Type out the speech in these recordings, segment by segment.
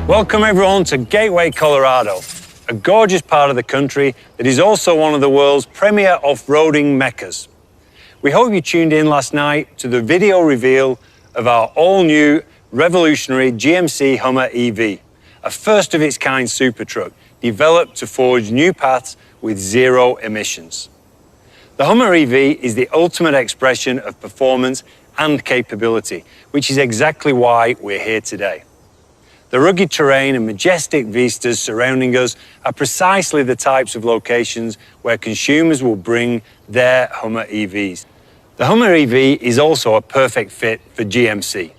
Welcome everyone to Gateway, Colorado, a gorgeous part of the country that is also one of the world's premier off-roading meccas. We hope you tuned in last night to the video reveal of our all-new revolutionary GMC HUMMER EV, a first-of-its-kind supertruck developed to forge new paths with zero emissions. The HUMMER EV is the ultimate expression of performance and capability, which is exactly why we're here today. The rugged terrain and majestic vistas surrounding us are precisely the types of locations where consumers will bring their HUMMER EVs. The HUMMER EV is also a perfect fit for GMC.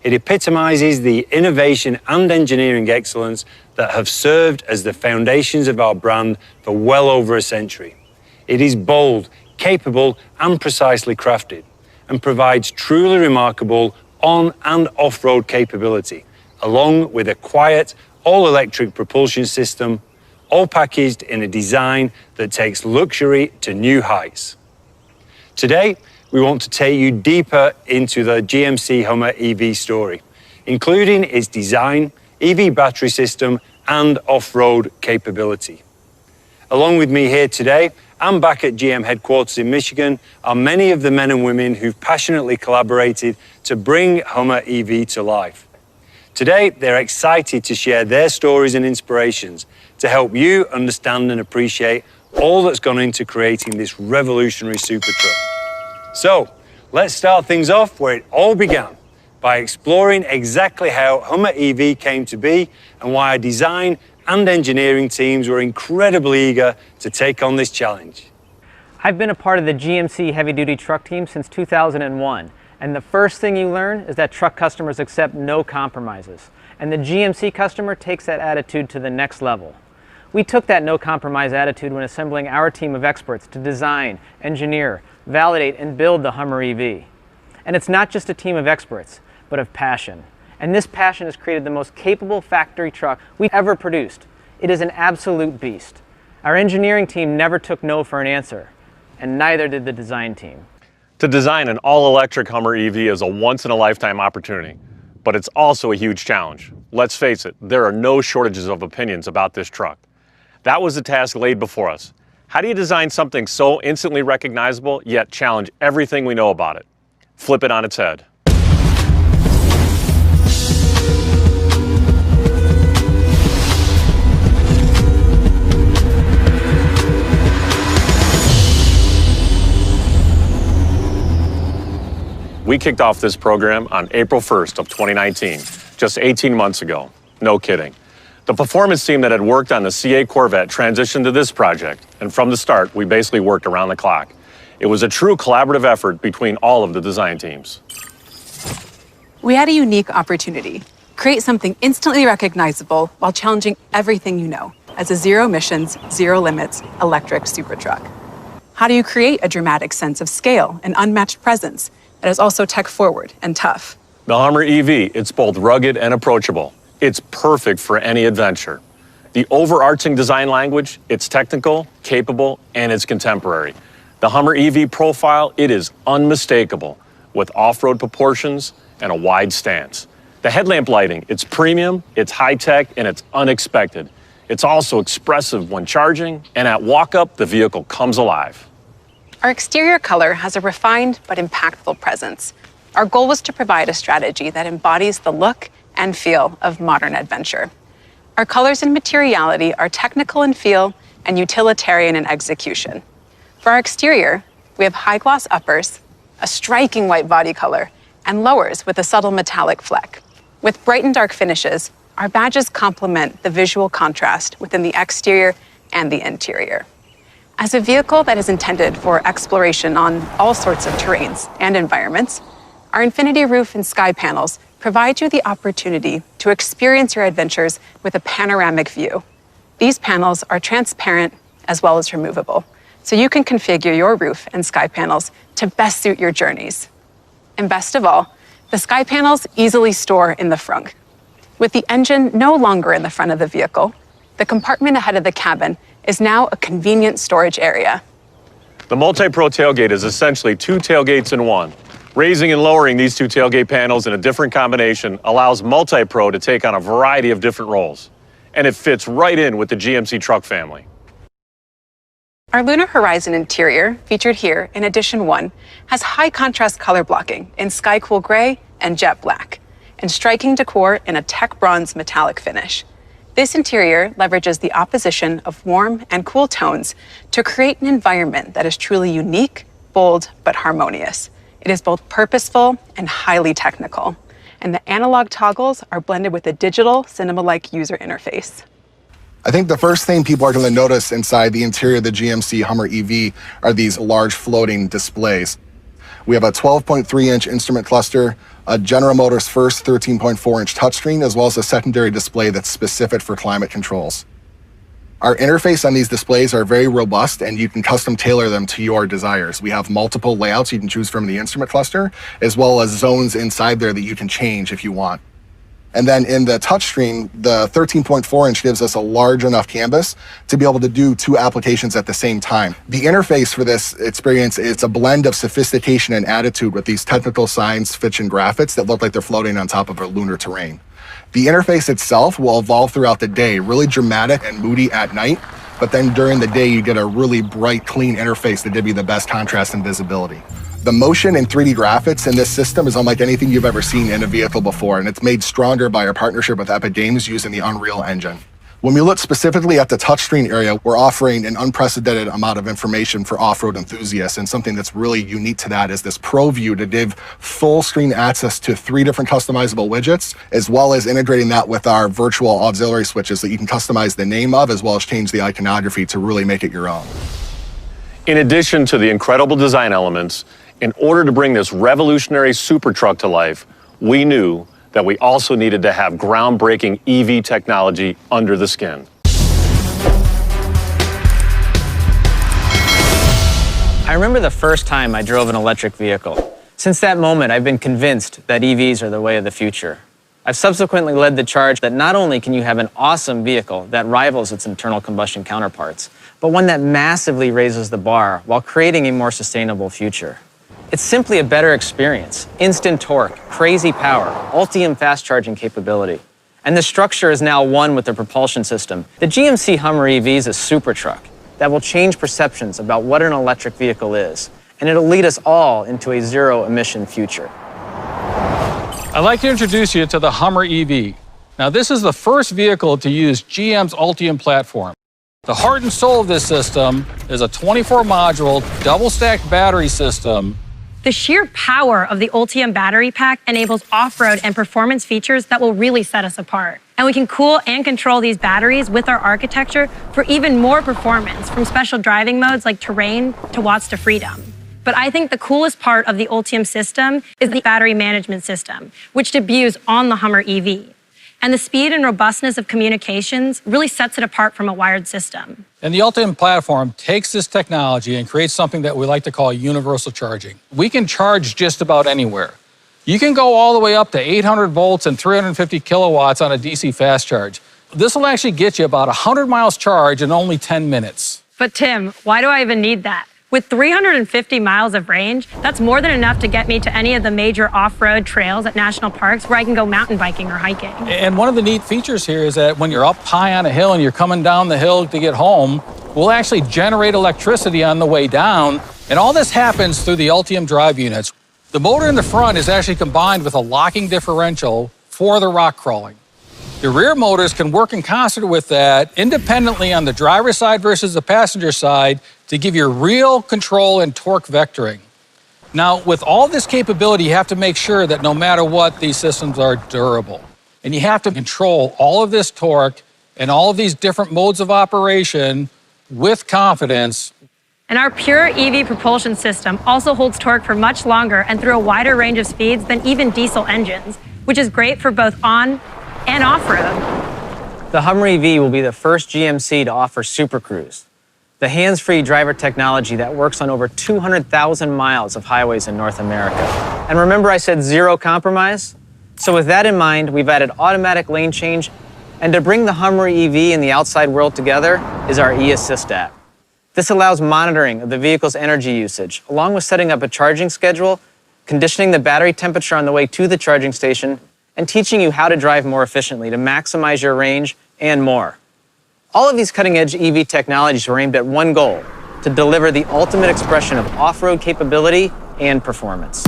It epitomizes the innovation and engineering excellence that have served as the foundations of our brand for well over a century. It is bold, capable, and precisely crafted, and provides truly remarkable on- and off-road capability, along with a quiet, all-electric propulsion system, all packaged in a design that takes luxury to new heights. Today, we want to take you deeper into the GMC HUMMER EV story, including its design, EV battery system, and off-road capability. Along with me here today, and back at GM headquarters in Michigan, are many of the men and women who've passionately collaborated to bring HUMMER EV to life. Today, they're excited to share their stories and inspirations to help you understand and appreciate all that's gone into creating this revolutionary supertruck. So, let's start things off where it all began, by exploring exactly how HUMMER EV came to be and why our design and engineering teams were incredibly eager to take on this challenge. I've been a part of the GMC heavy-duty truck team since 2001. And the first thing you learn is that truck customers accept no compromises. And the GMC customer takes that attitude to the next level. We took that no compromise attitude when assembling our team of experts to design, engineer, validate, and build the HUMMER EV. And it's not just a team of experts, but of passion. And this passion has created the most capable factory truck we've ever produced. It is an absolute beast. Our engineering team never took no for an answer, and neither did the design team. To design an all-electric HUMMER EV is a once-in-a-lifetime opportunity, but it's also a huge challenge. Let's face it, there are no shortages of opinions about this truck. That was the task laid before us. How do you design something so instantly recognizable, yet challenge everything we know about it? Flip it on its head. We kicked off this program on April 1st of 2019, just 18 months ago. No kidding. The performance team that had worked on the C8 Corvette transitioned to this project, and from the start, we basically worked around the clock. It was a true collaborative effort between all of the design teams. We had a unique opportunity. Create something instantly recognizable while challenging everything you know as a zero-emissions, zero-limits electric supertruck. How do you create a dramatic sense of scale and unmatched presence that is also tech-forward and tough? The HUMMER EV, it's both rugged and approachable. It's perfect for any adventure. The overarching design language, it's technical, capable, and it's contemporary. The HUMMER EV profile, it is unmistakable, with off-road proportions and a wide stance. The headlamp lighting, it's premium, it's high-tech, and it's unexpected. It's also expressive when charging, and at walk-up, the vehicle comes alive. Our exterior color has a refined but impactful presence. Our goal was to provide a strategy that embodies the look and feel of modern adventure. Our colors and materiality are technical in feel and utilitarian in execution. For our exterior, we have high-gloss uppers, a striking white body color, and lowers with a subtle metallic fleck. With bright and dark finishes, our badges complement the visual contrast within the exterior and the interior. As a vehicle that is intended for exploration on all sorts of terrains and environments, our infinity roof and sky panels provide you the opportunity to experience your adventures with a panoramic view. These panels are transparent as well as removable, so you can configure your roof and sky panels to best suit your journeys. And best of all, the sky panels easily store in the frunk. With the engine no longer in the front of the vehicle, the compartment ahead of the cabin is now a convenient storage area. The Multi-Pro tailgate is essentially two tailgates in one. Raising and lowering these two tailgate panels in a different combination allows Multi-Pro to take on a variety of different roles. And it fits right in with the GMC truck family. Our Lunar Horizon interior, featured here in Edition 1, has high contrast color blocking in sky cool gray and jet black, and striking decor in a tech bronze metallic finish. This interior leverages the opposition of warm and cool tones to create an environment that is truly unique, bold, but harmonious. It is both purposeful and highly technical, and the analog toggles are blended with a digital cinema-like user interface. I think the first thing people are going to notice inside the interior of the GMC Hummer EV are these large floating displays. We have a 12.3-inch instrument cluster, a General Motors first 13.4-inch touchscreen, as well as a secondary display that's specific for climate controls. Our interface on these displays are very robust, and you can custom tailor them to your desires. We have multiple layouts you can choose from the instrument cluster, as well as zones inside there that you can change if you want. And then in the touchscreen, the 13.4-inch gives us a large enough canvas to be able to do two applications at the same time. The interface for this experience, it's a blend of sophistication and attitude with these technical science fiction graphics that look like they're floating on top of a lunar terrain. The interface itself will evolve throughout the day, really dramatic and moody at night, but then during the day you get a really bright, clean interface that gives you the best contrast and visibility. The motion and 3D graphics in this system is unlike anything you've ever seen in a vehicle before, and it's made stronger by our partnership with Epic Games using the Unreal Engine. When we look specifically at the touchscreen area, we're offering an unprecedented amount of information for off-road enthusiasts, and something that's really unique to that is this Pro View to give full screen access to 3 different customizable widgets, as well as integrating that with our virtual auxiliary switches that you can customize the name of, as well as change the iconography to really make it your own. In addition to the incredible design elements, in order to bring this revolutionary super truck to life, we knew that we also needed to have groundbreaking EV technology under the skin. I remember the first time I drove an electric vehicle. Since that moment, I've been convinced that EVs are the way of the future. I've subsequently led the charge that not only can you have an awesome vehicle that rivals its internal combustion counterparts, but one that massively raises the bar while creating a more sustainable future. It's simply a better experience. Instant torque, crazy power, Ultium fast charging capability. And the structure is now one with the propulsion system. The GMC Hummer EV is a super truck that will change perceptions about what an electric vehicle is, and it'll lead us all into a zero-emission future. I'd like to introduce you to the Hummer EV. Now, this is the first vehicle to use GM's Ultium platform. The heart and soul of this system is a 24-module, double-stacked battery system. The sheer power of the Ultium battery pack enables off-road and performance features that will really set us apart. And we can cool and control these batteries with our architecture for even more performance, from special driving modes like terrain to watts to freedom. But I think the coolest part of the Ultium system is the battery management system, which debuts on the Hummer EV. And the speed and robustness of communications really sets it apart from a wired system. And the Ultium platform takes this technology and creates something that we like to call universal charging. We can charge just about anywhere. You can go all the way up to 800 volts and 350 kilowatts on a DC fast charge. This will actually get you about 100 miles charge in only 10 minutes. But Tim, why do I even need that? With 350 miles of range, that's more than enough to get me to any of the major off-road trails at national parks where I can go mountain biking or hiking. And one of the neat features here is that when you're up high on a hill and you're coming down the hill to get home, we'll actually generate electricity on the way down, and all this happens through the Ultium drive units. The motor in the front is actually combined with a locking differential for the rock crawling. The rear motors can work in concert with that independently on the driver's side versus the passenger side to give you real control and torque vectoring. Now, with all this capability, you have to make sure that no matter what, these systems are durable. And you have to control all of this torque and all of these different modes of operation with confidence. And our pure EV propulsion system also holds torque for much longer and through a wider range of speeds than even diesel engines, which is great for both on and off-road. The Hummer EV will be the first GMC to offer Super Cruise, the hands-free driver technology that works on over 200,000 miles of highways in North America. And remember I said zero compromise? So with that in mind, we've added automatic lane change, and to bring the Hummer EV and the outside world together is our eAssist app. This allows monitoring of the vehicle's energy usage, along with setting up a charging schedule conditioning the battery temperature on the way to the charging station, and teaching you how to drive more efficiently to maximize your range and more. All of these cutting-edge EV technologies were aimed at one goal: to deliver the ultimate expression of off-road capability and performance.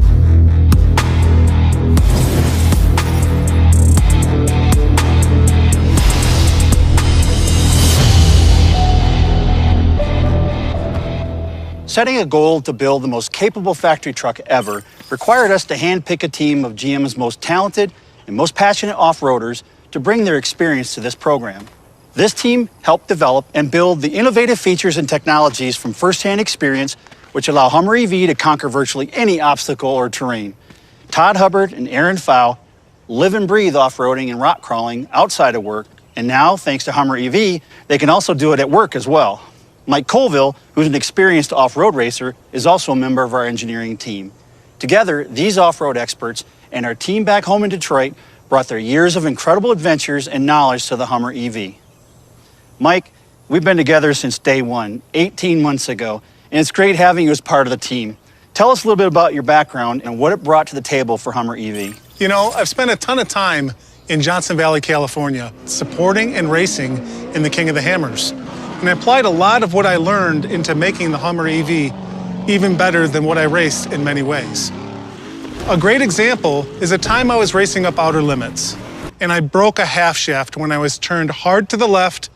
Setting a goal to build the most capable factory truck ever required us to handpick a team of GM's most talented and most passionate off-roaders to bring their experience to this program. This team helped develop and build the innovative features and technologies from first-hand experience which allow HUMMER EV to conquer virtually any obstacle or terrain. Todd Hubbard and Aaron Pfau live and breathe off-roading and rock crawling outside of work, and now, thanks to HUMMER EV, they can also do it at work as well. Mike Colville, who's an experienced off-road racer, is also a member of our engineering team. Together, these off-road experts and our team back home in Detroit brought their years of incredible adventures and knowledge to the HUMMER EV. Mike, we've been together since day one, 18 months ago, and it's great having you as part of the team. Tell us a little bit about your background and what it brought to the table for HUMMER EV. You know, I've spent a ton of time in Johnson Valley, California, supporting and racing in the King of the Hammers. And I applied a lot of what I learned into making the HUMMER EV even better than what I raced in many ways. A great example is a time I was racing up outer limits, and I broke a half shaft when I was turned hard to the left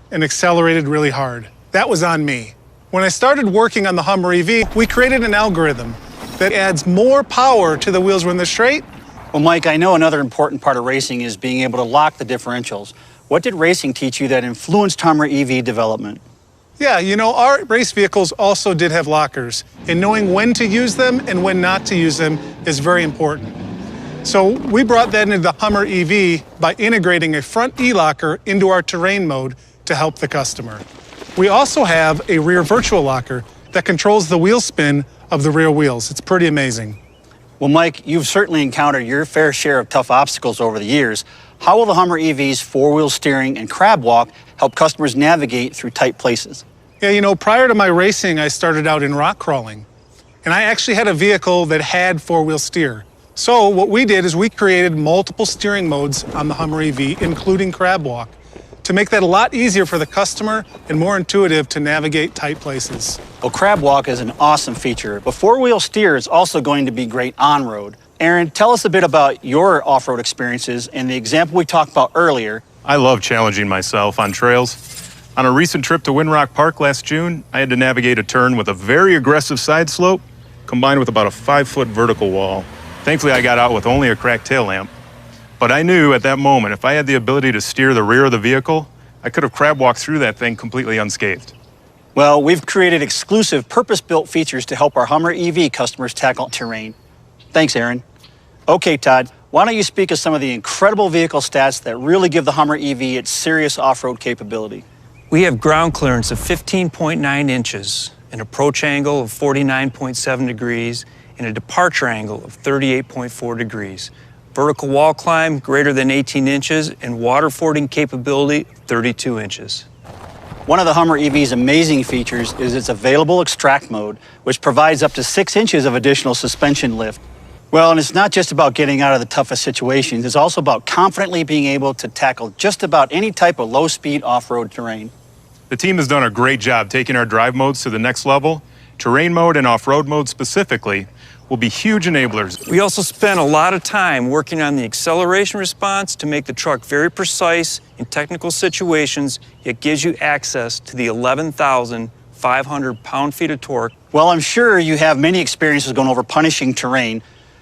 and accelerated really hard. That was on me. When I started working on the HUMMER EV, we created an algorithm that adds more power to the wheels when they're straight. Well, Mike, I know another important part of racing is being able to lock the differentials. What did racing teach you that influenced HUMMER EV development? Yeah, you know, our race vehicles also did have lockers, and knowing when to use them and when not to use them is very important. So we brought that into the HUMMER EV by integrating a front E-locker into our terrain mode to help the customer. We also have a rear virtual locker that controls the wheel spin of the rear wheels. It's pretty amazing. Well, Mike, you've certainly encountered your fair share of tough obstacles over the years. How will the HUMMER EV's four-wheel steering and crab walk help customers navigate through tight places? Yeah, you know, prior to my racing, I started out in rock crawling, and I actually had a vehicle that had four-wheel steer. So what we did is we created multiple steering modes on the HUMMER EV, including crab walk, to make that a lot easier for the customer and more intuitive to navigate tight places. Well, crab walk is an awesome feature, but four-wheel steer is also going to be great on-road. Aaron, tell us a bit about your off-road experiences and the example we talked about earlier. I love challenging myself on trails. On a recent trip to Windrock Park last June, I had to navigate a turn with a very aggressive side slope combined with about a 5-foot vertical wall. Thankfully, I got out with only a cracked tail lamp. But I knew at that moment, if I had the ability to steer the rear of the vehicle, I could have crab walked through that thing completely unscathed. Well, we've created exclusive purpose-built features to help our HUMMER EV customers tackle terrain. Thanks, Aaron. Okay, Todd, why don't you speak of some of the incredible vehicle stats that really give the HUMMER EV its serious off-road capability? We have ground clearance of 15.9 inches, an approach angle of 49.7 degrees, and a departure angle of 38.4 degrees. Vertical wall climb greater than 18 inches, and water fording capability of 32 inches. One of the HUMMER EV's amazing features is its available extract mode, which provides up to 6 inches of additional suspension lift. Well, and it's not just about getting out of the toughest situations, it's also about confidently being able to tackle just about any type of low-speed off-road terrain. The team has done a great job taking our drive modes to the next level. Terrain mode and off-road mode specifically will be huge enablers. We also spent a lot of time working on the acceleration response to make the truck very precise in technical situations, yet gives you access to the 11,500 pound-feet of torque. Well, I'm sure you have many experiences going over punishing terrain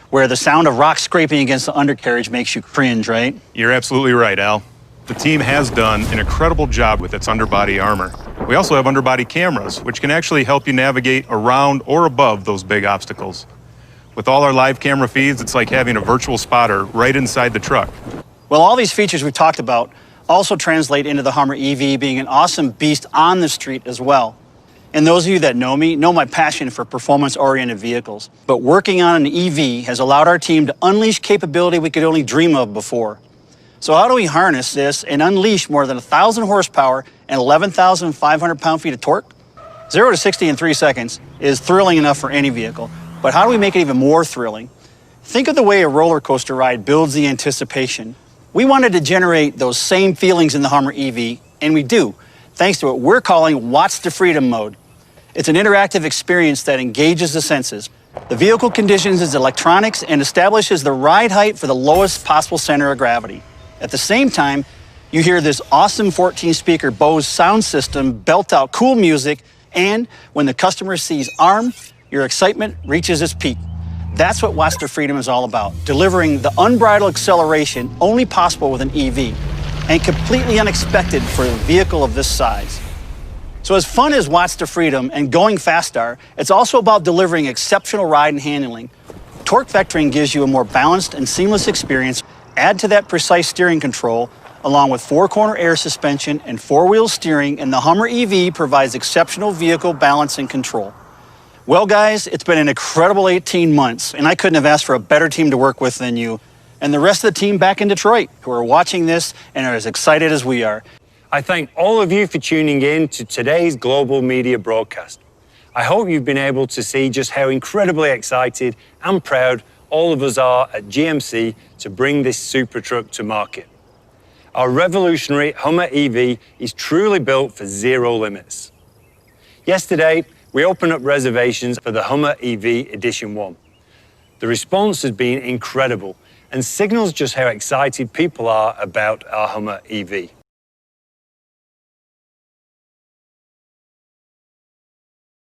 where the sound of rock scraping against the undercarriage makes you cringe, right? You're absolutely right, Al. The team has done an incredible job with its underbody armor. We also have underbody cameras, which can actually help you navigate around or above those big obstacles. With all our live camera feeds, it's like having a virtual spotter right inside the truck. Well, all these features we've talked about also translate into the HUMMER EV being an awesome beast on the street as well. And those of you that know me know my passion for performance-oriented vehicles. But working on an EV has allowed our team to unleash capability we could only dream of before. So how do we harness this and unleash more than 1,000 horsepower and 11,500 pound-feet of torque? 0 to 60 in 3 seconds is thrilling enough for any vehicle. But how do we make it even more thrilling? Think of the way a roller coaster ride builds the anticipation. We wanted to generate those same feelings in the Hummer EV, and we do, thanks to what we're calling Watts to Freedom mode. It's an interactive experience that engages the senses. The vehicle conditions its electronics and establishes the ride height for the lowest possible center of gravity. At the same time, you hear this awesome 14-speaker Bose sound system belt out cool music, and when the customer sees ARM, your excitement reaches its peak. That's what Watts to Freedom is all about, delivering the unbridled acceleration only possible with an EV, and completely unexpected for a vehicle of this size. So as fun as Watts to Freedom and going fast are, it's also about delivering exceptional ride and handling. Torque vectoring gives you a more balanced and seamless experience. Add to that precise steering control, along with four-corner air suspension and four-wheel steering, and the Hummer EV provides exceptional vehicle balance and control. Well, guys, it's been an incredible 18 months, and I couldn't have asked for a better team to work with than you, and the rest of the team back in Detroit who are watching this and are as excited as we are. I thank all of you for tuning in to today's global media broadcast. I hope you've been able to see just how incredibly excited and proud all of us are at GMC to bring this super truck to market. Our revolutionary Hummer EV is truly built for zero limits. Yesterday, we opened up reservations for the Hummer EV Edition 1. The response has been incredible and signals just how excited people are about our Hummer EV.